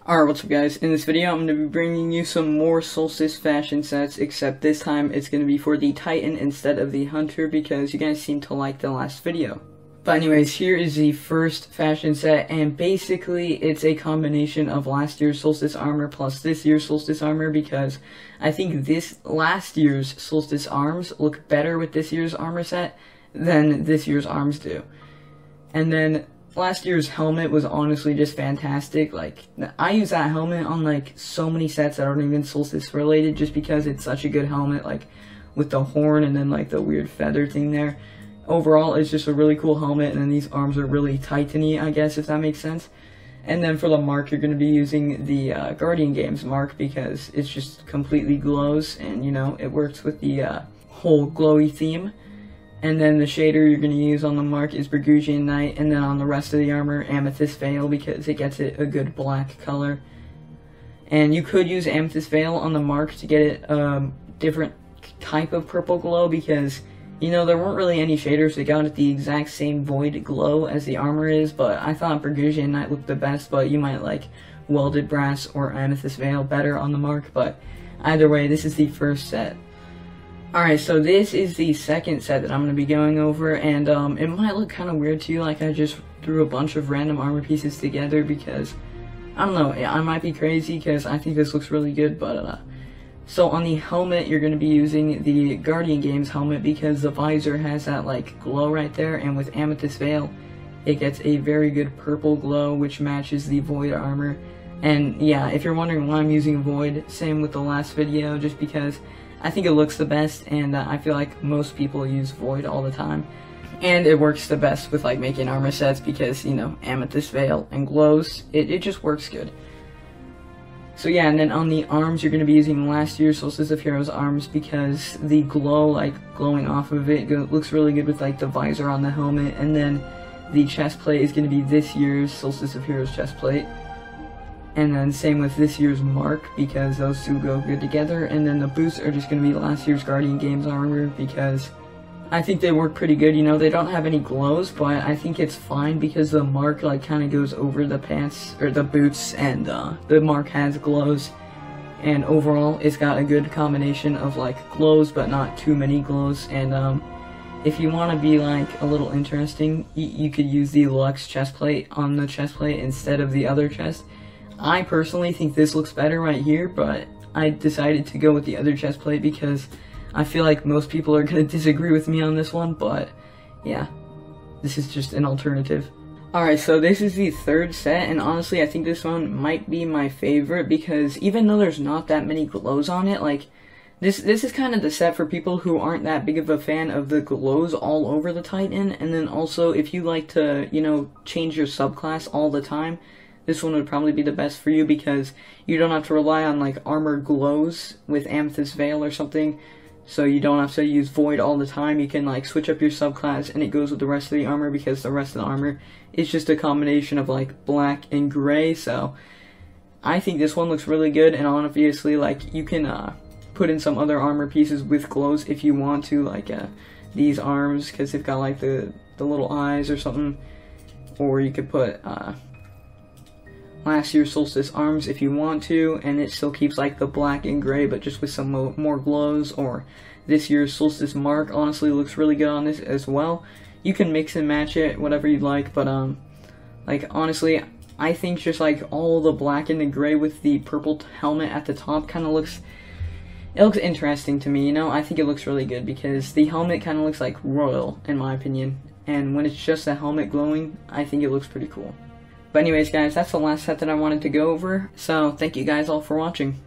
Alright, what's up guys? In this video I'm going to be bringing you some more Solstice fashion sets, except this time it's going to be for the Titan instead of the Hunter because you guys seem to like the last video. But anyways, here is the first fashion set, and basically it's a combination of last year's Solstice armor plus this year's Solstice armor, because I think this last year's Solstice arms look better with this year's armor set than this year's arms do. And then last year's helmet was honestly just fantastic. Like, I use that helmet on like so many sets that aren't even Solstice related just because it's such a good helmet, like with the horn and then like the weird feather thing there. Overall, it's just a really cool helmet, and then these arms are really Titan-y, I guess, if that makes sense. And then for the mark, you're going to be using the Guardian Games mark because it's just completely glows, and you know, it works with the whole glowy theme. And then the shader you're going to use on the mark is Burgundian Night, and then on the rest of the armor, Amethyst Veil, because it gets it a good black color. And you could use Amethyst Veil on the mark to get it a different type of purple glow, because, you know, there weren't really any shaders that got it the exact same void glow as the armor is, but I thought Burgundian Night looked the best, but you might like Welded Brass or Amethyst Veil better on the mark, but either way, this is the first set. Alright, so this is the second set that I'm going to be going over, and it might look kind of weird to you, like I just threw a bunch of random armor pieces together because, I don't know, I might be crazy because I think this looks really good, but so on the helmet, you're going to be using the Guardian Games helmet because the visor has that like glow right there, and with Amethyst Veil, it gets a very good purple glow which matches the Void armor. And yeah, if you're wondering why I'm using Void, same with the last video, just because I think it looks the best, and I feel like most people use Void all the time. And it works the best with like making armor sets because, you know, Amethyst Veil and glows, it just works good. So yeah, and then on the arms, you're going to be using last year's Solstice of Heroes arms because the glow, like glowing off of it, looks really good with like the visor on the helmet. And then the chest plate is going to be this year's Solstice of Heroes chest plate. And then same with this year's mark because those two go good together. And then the boots are just going to be last year's Guardian Games armor because I think they work pretty good. You know, they don't have any glows, but I think it's fine because the mark like kind of goes over the pants or the boots, and the mark has glows. And overall, it's got a good combination of like glows, but not too many glows. And if you want to be like a little interesting, you could use the Lux chest plate on the chest plate instead of the other chest. I personally think this looks better right here, but I decided to go with the other chest plate because I feel like most people are going to disagree with me on this one, but yeah, this is just an alternative. Alright, so this is the third set, and honestly I think this one might be my favorite because even though there's not that many glows on it, like this is kind of the set for people who aren't that big of a fan of the glows all over the Titan, and then also if you like to, you know, change your subclass all the time, this one would probably be the best for you because you don't have to rely on like armor glows with Amethyst Veil or something. So you don't have to use Void all the time. You can like switch up your subclass and it goes with the rest of the armor because the rest of the armor is just a combination of like black and gray. So I think this one looks really good, and obviously like you can put in some other armor pieces with glows if you want to, like these arms because they've got like the little eyes or something, or you could put last year's Solstice arms if you want to, and it still keeps like the black and gray but just with some more glows. Or this year's Solstice mark honestly looks really good on this as well. You can mix and match it, whatever you'd like, but like honestly I think just like all the black and the gray with the purple helmet at the top kind of looks interesting to me, you know. I think it looks really good because the helmet kind of looks like royal in my opinion, and when it's just a helmet glowing, I think it looks pretty cool. But anyways guys, that's the last set that I wanted to go over, so thank you guys all for watching.